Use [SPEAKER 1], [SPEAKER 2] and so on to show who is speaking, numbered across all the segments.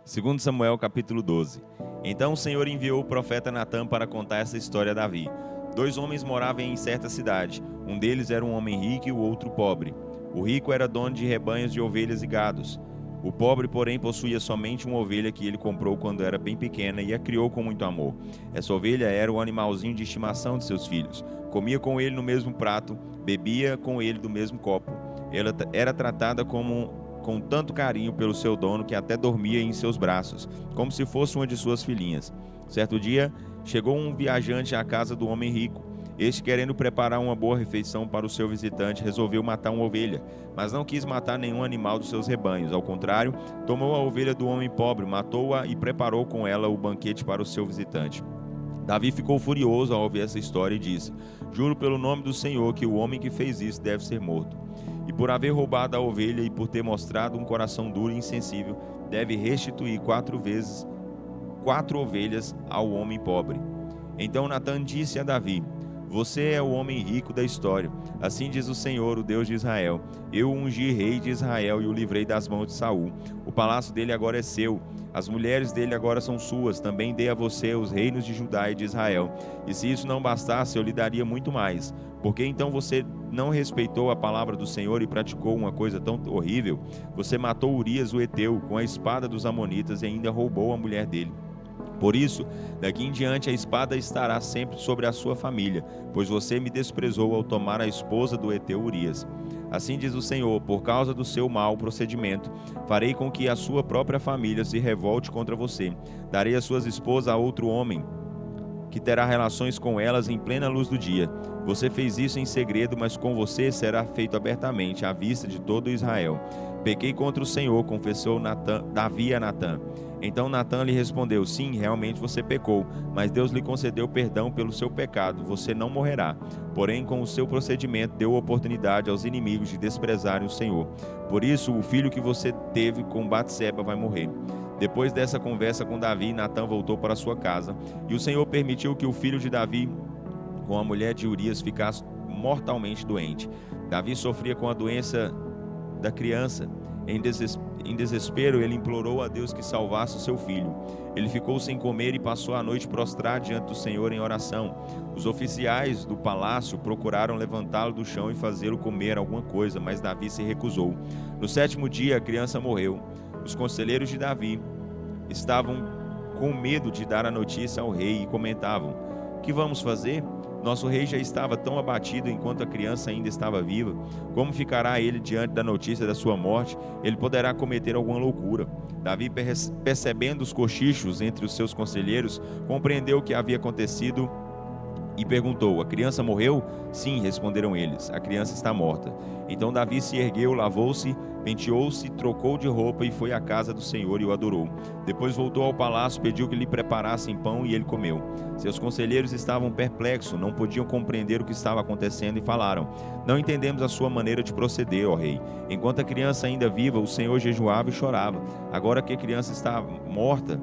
[SPEAKER 1] 2 Samuel capítulo 12. Então o Senhor enviou o profeta Natã para contar essa história a Davi. 2 homens moravam em certa cidade. Um deles era um homem rico e o outro pobre. O rico era dono de rebanhos de ovelhas e gados. O pobre, porém, possuía somente uma ovelha que ele comprou quando era bem pequena e a criou com muito amor. Essa ovelha era o animalzinho de estimação de seus filhos. Comia com ele no mesmo prato, bebia com ele do mesmo copo. Ela era tratada com tanto carinho pelo seu dono que até dormia em seus braços, como se fosse uma de suas filhinhas. Certo dia, chegou um viajante à casa do homem rico. Este, querendo preparar uma boa refeição para o seu visitante, resolveu matar uma ovelha, mas não quis matar nenhum animal dos seus rebanhos. Ao contrário, tomou a ovelha do homem pobre, matou-a e preparou com ela o banquete para o seu visitante. Davi ficou furioso ao ouvir essa história e disse: "Juro pelo nome do Senhor que o homem que fez isso deve ser morto. E por haver roubado a ovelha e por ter mostrado um coração duro e insensível, deve restituir 4 vezes 4 ovelhas ao homem pobre." Então Natã disse a Davi: "Você é o homem rico da história. Assim diz o Senhor, o Deus de Israel: Eu o ungi rei de Israel e o livrei das mãos de Saul. O palácio dele agora é seu. As mulheres dele agora são suas. Também dei a você os reinos de Judá e de Israel. E se isso não bastasse, eu lhe daria muito mais. Por que então você não respeitou a palavra do Senhor e praticou uma coisa tão horrível? Você matou Urias o Heteu com a espada dos amonitas e ainda roubou a mulher dele. Por isso, daqui em diante a espada estará sempre sobre a sua família, pois você me desprezou ao tomar a esposa do Heteu Urias. Assim diz o Senhor: por causa do seu mau procedimento, farei com que a sua própria família se revolte contra você. Darei as suas esposas a outro homem, que terá relações com elas em plena luz do dia. Você fez isso em segredo, mas com você será feito abertamente, à vista de todo Israel. Pequei contra o Senhor, confessou Davi a Natã. Então Natã lhe respondeu: sim, realmente você pecou, mas Deus lhe concedeu perdão pelo seu pecado, você não morrerá. Porém, com o seu procedimento, deu oportunidade aos inimigos de desprezarem o Senhor. Por isso, o filho que você teve com Batseba vai morrer. Depois dessa conversa com Davi, Natã voltou para sua casa, e o Senhor permitiu que o filho de Davi, com a mulher de Urias, ficasse mortalmente doente. Davi sofria com a doença da criança. Em desespero, ele implorou a Deus que salvasse o seu filho. Ele ficou sem comer e passou a noite prostrado diante do Senhor em oração. Os oficiais do palácio procuraram levantá-lo do chão e fazê-lo comer alguma coisa, mas Davi se recusou. No 7º dia, a criança morreu. Os conselheiros de Davi estavam com medo de dar a notícia ao rei e comentavam: "Que vamos fazer? Nosso rei já estava tão abatido enquanto a criança ainda estava viva. Como ficará ele diante da notícia da sua morte? Ele poderá cometer alguma loucura." Davi, percebendo os cochichos entre os seus conselheiros, compreendeu o que havia acontecido e perguntou: "A criança morreu?" "Sim", responderam eles, "a criança está morta." Então Davi se ergueu, lavou-se, penteou-se, trocou de roupa e foi à casa do Senhor e o adorou. Depois voltou ao palácio, pediu que lhe preparassem pão e ele comeu. Seus conselheiros estavam perplexos, não podiam compreender o que estava acontecendo e falaram: "Não entendemos a sua maneira de proceder, ó rei. Enquanto a criança ainda viva, o Senhor jejuava e chorava. Agora que a criança está morta,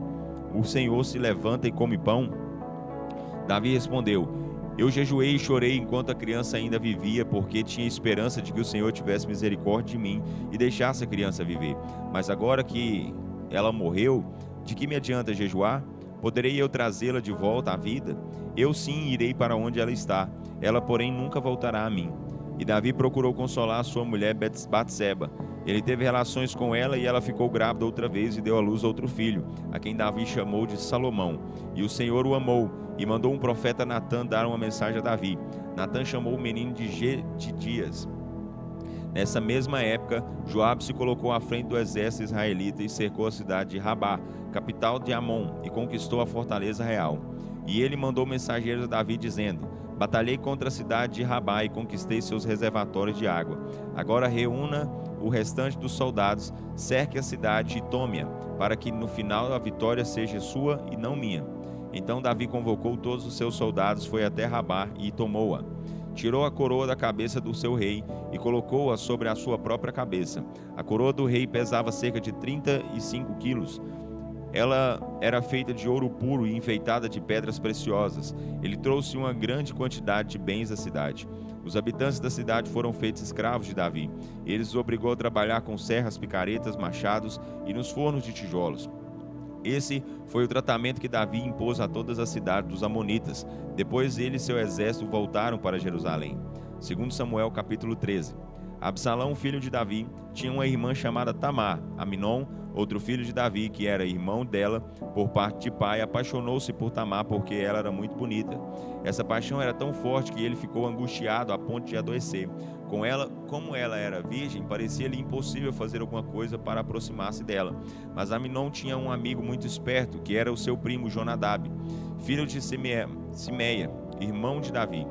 [SPEAKER 1] o Senhor se levanta e come pão?" Davi respondeu: "Eu jejuei e chorei enquanto a criança ainda vivia, porque tinha esperança de que o Senhor tivesse misericórdia de mim e deixasse a criança viver. Mas agora que ela morreu, de que me adianta jejuar? Poderei eu trazê-la de volta à vida? Eu sim irei para onde ela está, ela porém nunca voltará a mim." E Davi procurou consolar sua mulher Batseba. Ele teve relações com ela e ela ficou grávida outra vez e deu à luz outro filho, a quem Davi chamou de Salomão. E o Senhor o amou e mandou um profeta Natã dar uma mensagem a Davi. Natã chamou o menino de Gedias. Nessa mesma época, Joabe se colocou à frente do exército israelita e cercou a cidade de Rabá, capital de Amon, e conquistou a fortaleza real. E ele mandou mensageiros a Davi dizendo: "Batalhei contra a cidade de Rabá e conquistei seus reservatórios de água. Agora reúna o restante dos soldados, cerque a cidade e tome-a, para que no final a vitória seja sua e não minha." Então Davi convocou todos os seus soldados, foi até Rabá e tomou-a. Tirou a coroa da cabeça do seu rei e colocou-a sobre a sua própria cabeça. A coroa do rei pesava cerca de 35 quilos. Ela era feita de ouro puro e enfeitada de pedras preciosas. Ele trouxe uma grande quantidade de bens à cidade. Os habitantes da cidade foram feitos escravos de Davi. Ele os obrigou a trabalhar com serras, picaretas, machados e nos fornos de tijolos. Esse foi o tratamento que Davi impôs a todas as cidades dos amonitas. Depois ele e seu exército voltaram para Jerusalém. 2 Samuel capítulo 13. Absalão, filho de Davi, tinha uma irmã chamada Tamar. Aminon, outro filho de Davi, que era irmão dela por parte de pai, apaixonou-se por Tamar porque ela era muito bonita. Essa paixão era tão forte que ele ficou angustiado a ponto de adoecer. Como ela era virgem, parecia-lhe impossível fazer alguma coisa para aproximar-se dela. Mas Aminon tinha um amigo muito esperto, que era o seu primo Jonadab, filho de Simeia, irmão de Davi.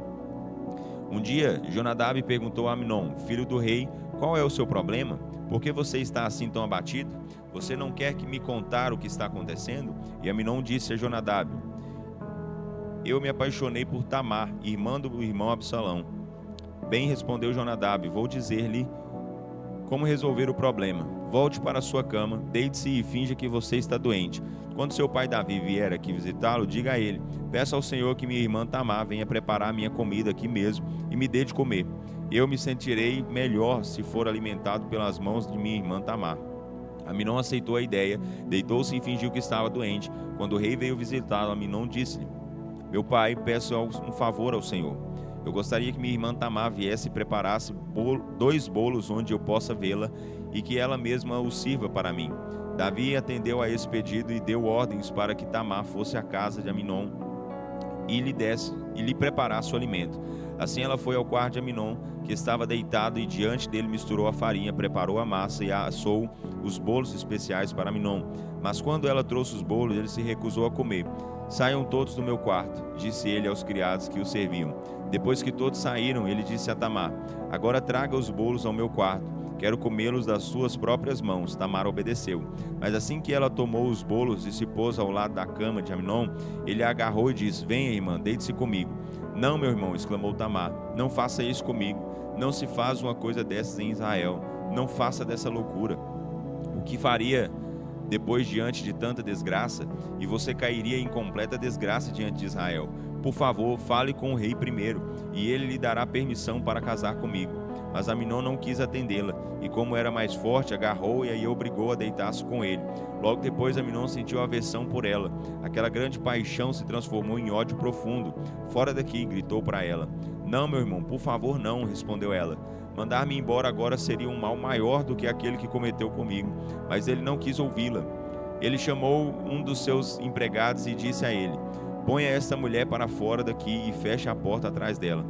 [SPEAKER 1] Um dia, Jonadab perguntou a Aminon, filho do rei, qual é o seu problema? Por que você está assim tão abatido? Você não quer me contar o que está acontecendo? E Aminon disse a Jonadab, eu me apaixonei por Tamar, irmã do irmão Absalão. Bem, respondeu Jonadab, vou dizer-lhe como resolver o problema. Volte para sua cama, deite-se e finja que você está doente. Quando seu pai Davi vier aqui visitá-lo, diga a ele, peça ao Senhor que minha irmã Tamar venha preparar minha comida aqui mesmo e me dê de comer. Eu me sentirei melhor se for alimentado pelas mãos de minha irmã Tamar. Aminon aceitou a ideia, deitou-se e fingiu que estava doente. Quando o rei veio visitá-lo, Aminon disse-lhe, meu pai, peço um favor ao Senhor. Eu gostaria que minha irmã Tamar viesse e preparasse 2 bolos onde eu possa vê-la e que ela mesma os sirva para mim. Davi atendeu a esse pedido e deu ordens para que Tamar fosse à casa de Aminon e lhe preparasse o alimento. Assim ela foi ao quarto de Aminon, que estava deitado, e diante dele misturou a farinha, preparou a massa e assou os bolos especiais para Aminon. Mas quando ela trouxe os bolos, ele se recusou a comer. Saiam todos do meu quarto, disse ele aos criados que o serviam. Depois que todos saíram, ele disse a Tamar, agora traga os bolos ao meu quarto, quero comê-los das suas próprias mãos. Tamar obedeceu. Mas assim que ela tomou os bolos e se pôs ao lado da cama de Aminon, ele a agarrou e disse, venha irmã, deite-se comigo. Não, meu irmão, exclamou Tamar, não faça isso comigo, não se faz uma coisa dessas em Israel, não faça dessa loucura. O que faria depois diante de tanta desgraça? E você cairia em completa desgraça diante de Israel. Por favor, fale com o rei primeiro, e ele lhe dará permissão para casar comigo. Mas Aminon não quis atendê-la, e como era mais forte, agarrou-a e obrigou a deitar-se com ele. Logo depois, Aminon sentiu aversão por ela. Aquela grande paixão se transformou em ódio profundo. Fora daqui, gritou para ela. Não, meu irmão, por favor, não, respondeu ela. Mandar-me embora agora seria um mal maior do que aquele que cometeu comigo. Mas ele não quis ouvi-la. Ele chamou um dos seus empregados e disse a ele, ponha esta mulher para fora daqui e feche a porta atrás dela.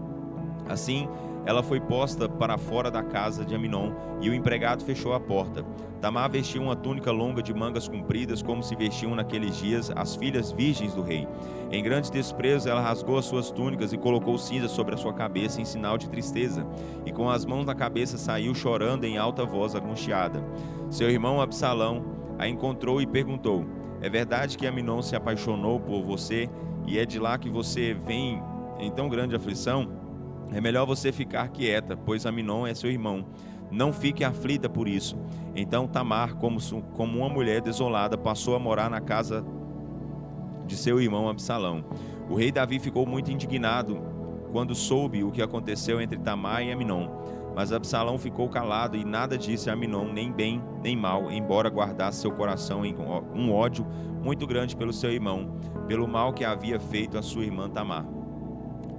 [SPEAKER 1] Assim, ela foi posta para fora da casa de Aminon, e o empregado fechou a porta. Tamar vestia uma túnica longa de mangas compridas, como se vestiam naqueles dias as filhas virgens do rei. Em grande desprezo, ela rasgou as suas túnicas e colocou cinza sobre a sua cabeça em sinal de tristeza, e com as mãos na cabeça saiu chorando em alta voz angustiada. Seu irmão Absalão a encontrou e perguntou, é verdade que Aminon se apaixonou por você, e é de lá que você vem em tão grande aflição? É melhor você ficar quieta, pois Aminon é seu irmão. Não fique aflita por isso. Então Tamar, como uma mulher desolada, passou a morar na casa de seu irmão Absalão. O rei Davi ficou muito indignado quando soube o que aconteceu entre Tamar e Aminon. Mas Absalão ficou calado e nada disse a Aminon, nem bem nem mal, embora guardasse seu coração em um ódio muito grande pelo seu irmão, pelo mal que havia feito a sua irmã Tamar.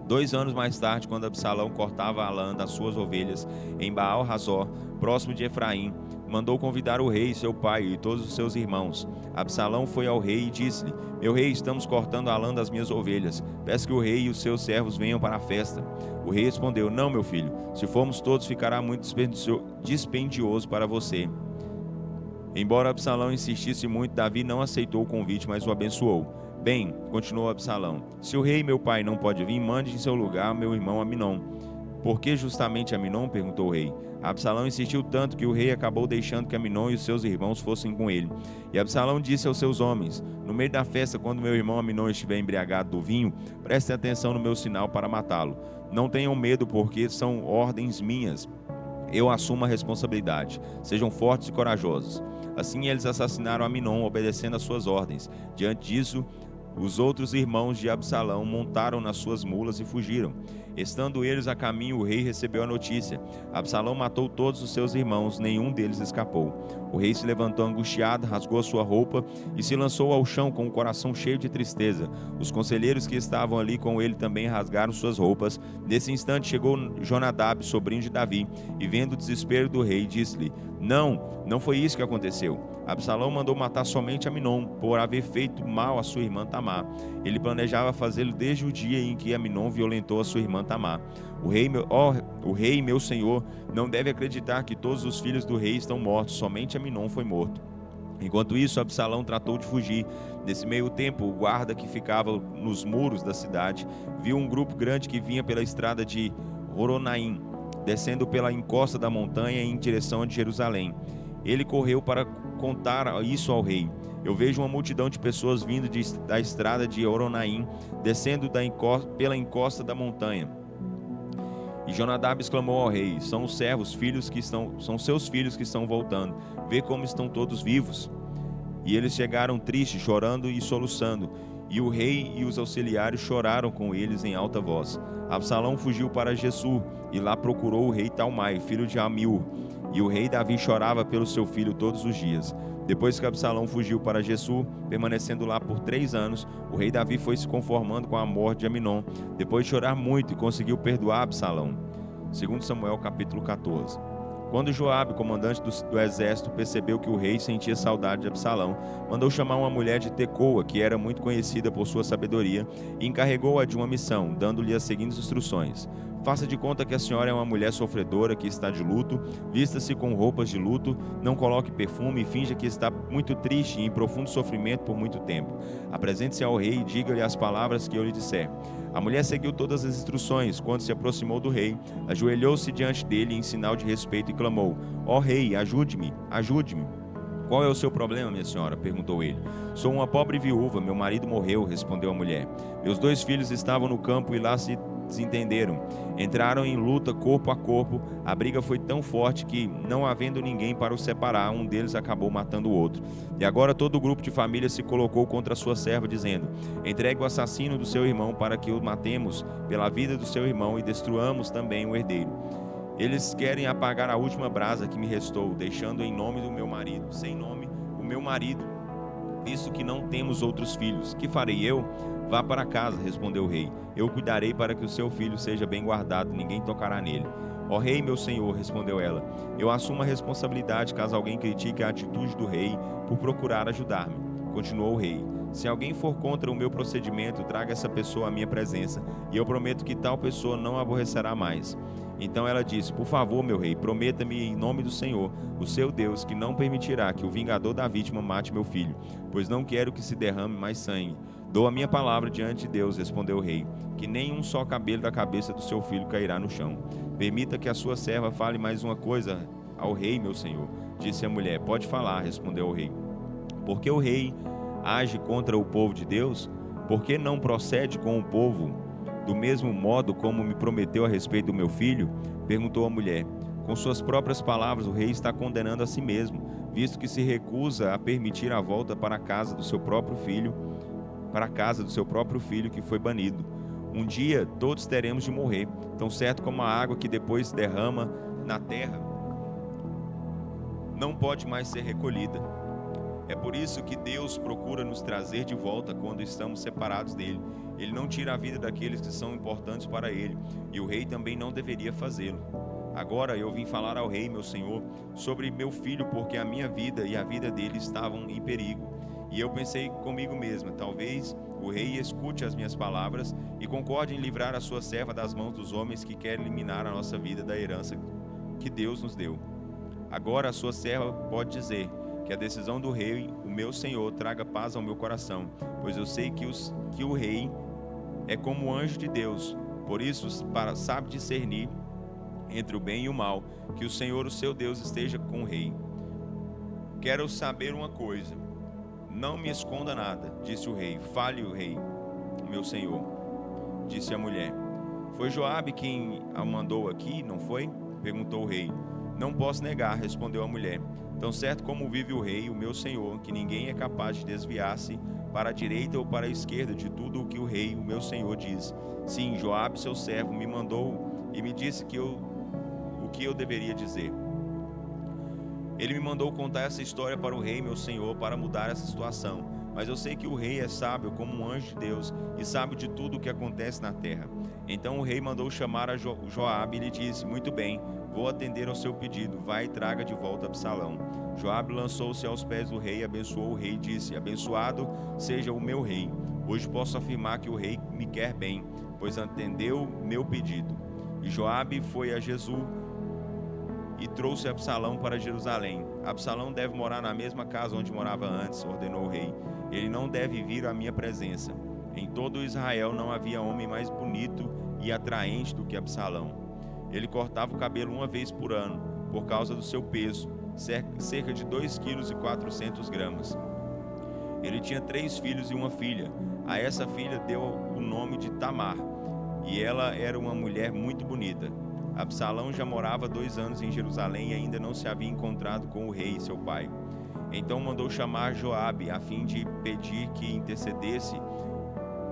[SPEAKER 1] 2 anos mais tarde, quando Absalão cortava a lã das suas ovelhas em Baal-Razor, próximo de Efraim, mandou convidar o rei, seu pai, e todos os seus irmãos. Absalão foi ao rei e disse-lhe, meu rei, estamos cortando a lã das minhas ovelhas. Peço que o rei e os seus servos venham para a festa. O rei respondeu, não, meu filho, se formos todos, ficará muito dispendioso para você. Embora Absalão insistisse muito, Davi não aceitou o convite, mas o abençoou. Bem, continuou Absalão, se o rei meu pai não pode vir, mande em seu lugar meu irmão Aminon. Por que justamente Aminon? Perguntou o rei. Absalão insistiu tanto que o rei acabou deixando que Aminon e os seus irmãos fossem com ele. E Absalão disse aos seus homens, no meio da festa, quando meu irmão Aminon estiver embriagado do vinho, prestem atenção no meu sinal para matá-lo. Não tenham medo, porque são ordens minhas. Eu assumo a responsabilidade. Sejam fortes e corajosos. Assim eles assassinaram Aminon, obedecendo às suas ordens. Diante disso, Os outros irmãos de Absalão montaram nas suas mulas e fugiram. Estando eles a caminho, o rei recebeu a notícia: Absalão matou todos os seus irmãos, nenhum deles escapou. O rei se levantou angustiado, rasgou a sua roupa e se lançou ao chão com o coração cheio de tristeza. Os conselheiros que estavam ali com ele também rasgaram suas roupas. Nesse instante chegou Jonadab, sobrinho de Davi, e vendo o desespero do rei, disse-lhe: Não foi isso que aconteceu. Absalão mandou matar somente Aminon, por haver feito mal à sua irmã Tamar. Ele planejava fazê-lo desde o dia em que Aminon violentou a sua irmã Tamar. O rei, meu senhor, não deve acreditar que todos os filhos do rei estão mortos, somente Aminon foi morto. Enquanto isso, Absalão tratou de fugir. Nesse meio tempo, o guarda que ficava nos muros da cidade viu um grupo grande que vinha pela estrada de Horonaim, descendo pela encosta da montanha em direção a Jerusalém. Ele correu para contar isso ao rei. Eu vejo uma multidão de pessoas vindo da estrada de Horonaim, descendo pela encosta da montanha. E Jonadab exclamou ao rei: São seus filhos que estão voltando. Vê como estão todos vivos. E eles chegaram tristes, chorando e soluçando. E o rei e os auxiliares choraram com eles em alta voz. Absalão fugiu para Gessur e lá procurou o rei Talmai, filho de Amiú. E o rei Davi chorava pelo seu filho todos os dias. Depois que Absalão fugiu para Gessur, permanecendo lá por 3 anos, o rei Davi foi se conformando com a morte de Aminon, depois de chorar muito, e conseguiu perdoar Absalão. 2 Samuel capítulo 14. Quando Joabe, comandante do exército, percebeu que o rei sentia saudade de Absalão, mandou chamar uma mulher de Tecoa, que era muito conhecida por sua sabedoria, e encarregou-a de uma missão, dando-lhe as seguintes instruções: Faça de conta que a senhora é uma mulher sofredora que está de luto, vista-se com roupas de luto, não coloque perfume e finja que está muito triste e em profundo sofrimento por muito tempo. Apresente-se ao rei e diga-lhe as palavras que eu lhe disser. A mulher seguiu todas as instruções. Quando se aproximou do rei, ajoelhou-se diante dele em sinal de respeito e clamou: Ó rei, ajude-me, ajude-me. Qual é o seu problema, minha senhora? Perguntou ele. Sou uma pobre viúva, meu marido morreu, respondeu a mulher. Meus 2 filhos estavam no campo e lá se desentenderam. Entraram em luta corpo a corpo. A briga foi tão forte que, não havendo ninguém para os separar, um deles acabou matando o outro. E agora todo o grupo de família se colocou contra sua serva, dizendo: Entregue o assassino do seu irmão para que o matemos pela vida do seu irmão e destruamos também o herdeiro. Eles querem apagar a última brasa que me restou, deixando em nome do meu marido, sem nome, o meu marido, visto que não temos outros filhos. Que farei eu? Vá para casa, respondeu o rei. Eu cuidarei para que o seu filho seja bem guardado, ninguém tocará nele. Ó rei, meu senhor, respondeu ela, eu assumo a responsabilidade caso alguém critique a atitude do rei por procurar ajudar-me. Continuou o rei: Se alguém for contra o meu procedimento, traga essa pessoa à minha presença, e eu prometo que tal pessoa não aborrecerá mais. Então ela disse: Por favor, meu rei, prometa-me em nome do Senhor, o seu Deus, que não permitirá que o vingador da vítima mate meu filho, pois não quero que se derrame mais sangue. Dou a minha palavra diante de Deus, respondeu o rei, que nem um só cabelo da cabeça do seu filho cairá no chão. Permita que a sua serva fale mais uma coisa ao rei, meu senhor, disse a mulher. Pode falar, respondeu o rei. Por que o rei age contra o povo de Deus? Por que não procede com o povo do mesmo modo como me prometeu a respeito do meu filho? Perguntou a mulher. Com suas próprias palavras, o rei está condenando a si mesmo, visto que se recusa a permitir a volta para a casa do seu próprio filho, que foi banido. Um dia todos teremos de morrer, tão certo como a água que depois se derrama na terra não pode mais ser recolhida. É por isso que Deus procura nos trazer de volta quando estamos separados dele. Ele não tira a vida daqueles que são importantes para ele, e o rei também não deveria fazê-lo. Agora eu vim falar ao rei, meu senhor, sobre meu filho, porque a minha vida e a vida dele estavam em perigo. E eu pensei comigo mesma: talvez o rei escute as minhas palavras e concorde em livrar a sua serva das mãos dos homens que querem eliminar a nossa vida da herança que Deus nos deu. Agora a sua serva pode dizer que a decisão do rei, o meu senhor, traga paz ao meu coração, pois eu sei que o rei é como o anjo de Deus, por isso sabe discernir entre o bem e o mal. Que o Senhor, o seu Deus, esteja com o rei. Quero saber uma coisa, não me esconda nada, disse o rei. Fale, o rei, meu senhor, disse a mulher. Foi Joabe quem a mandou aqui, não foi? Perguntou o rei. Não posso negar, respondeu a mulher. Tão certo como vive o rei, o meu senhor, que ninguém é capaz de desviar-se para a direita ou para a esquerda de tudo o que o rei, o meu senhor, diz. Sim, Joabe, seu servo, me mandou e me disse o que eu deveria dizer. Ele me mandou contar essa história para o rei, meu senhor, para mudar essa situação. Mas eu sei que o rei é sábio como um anjo de Deus e sabe de tudo o que acontece na terra. Então o rei mandou chamar a Joabe e lhe disse: Muito bem, vou atender ao seu pedido. Vai e traga de volta Absalão. Joabe lançou-se aos pés do rei, abençoou o rei e disse: Abençoado seja o meu rei. Hoje posso afirmar que o rei me quer bem, pois atendeu meu pedido. E Joabe foi a Jesus e trouxe Absalão para Jerusalém. Absalão deve morar na mesma casa onde morava antes, ordenou o rei. Ele não deve vir à minha presença. Em todo Israel não havia homem mais bonito e atraente do que Absalão. Ele cortava o cabelo uma vez por ano, por causa do seu peso, cerca de 2,4 kg. Ele tinha 3 filhos e uma filha. A essa filha deu o nome de Tamar, e ela era uma mulher muito bonita. Absalão já morava 2 anos em Jerusalém e ainda não se havia encontrado com o rei, seu pai. Então mandou chamar Joabe, a fim de pedir que intercedesse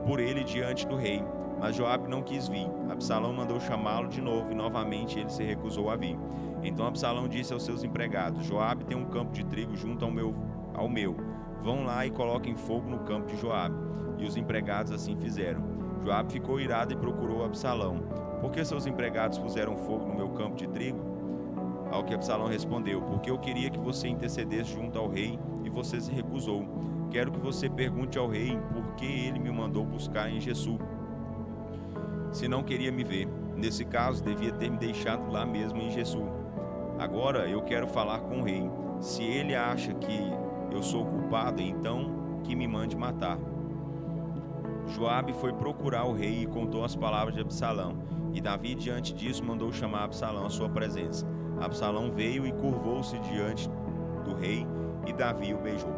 [SPEAKER 1] por ele diante do rei. Mas Joabe não quis vir. Absalão mandou chamá-lo de novo e novamente ele se recusou a vir. Então Absalão disse aos seus empregados: Joabe tem um campo de trigo junto ao meu. Vão lá e coloquem fogo no campo de Joabe. E os empregados assim fizeram. Joabe ficou irado e procurou Absalão. Por que seus empregados puseram fogo no meu campo de trigo? Ao que Absalão respondeu: Porque eu queria que você intercedesse junto ao rei e você se recusou. Quero que você pergunte ao rei por que ele me mandou buscar em Jessu, se não queria me ver. Nesse caso, devia ter me deixado lá mesmo em Jessu. Agora eu quero falar com o rei. Se ele acha que eu sou culpado, então que me mande matar. Joabe foi procurar o rei e contou as palavras de Absalão. E Davi, diante disso, mandou chamar Absalão à sua presença. Absalão veio e curvou-se diante do rei, e Davi o beijou.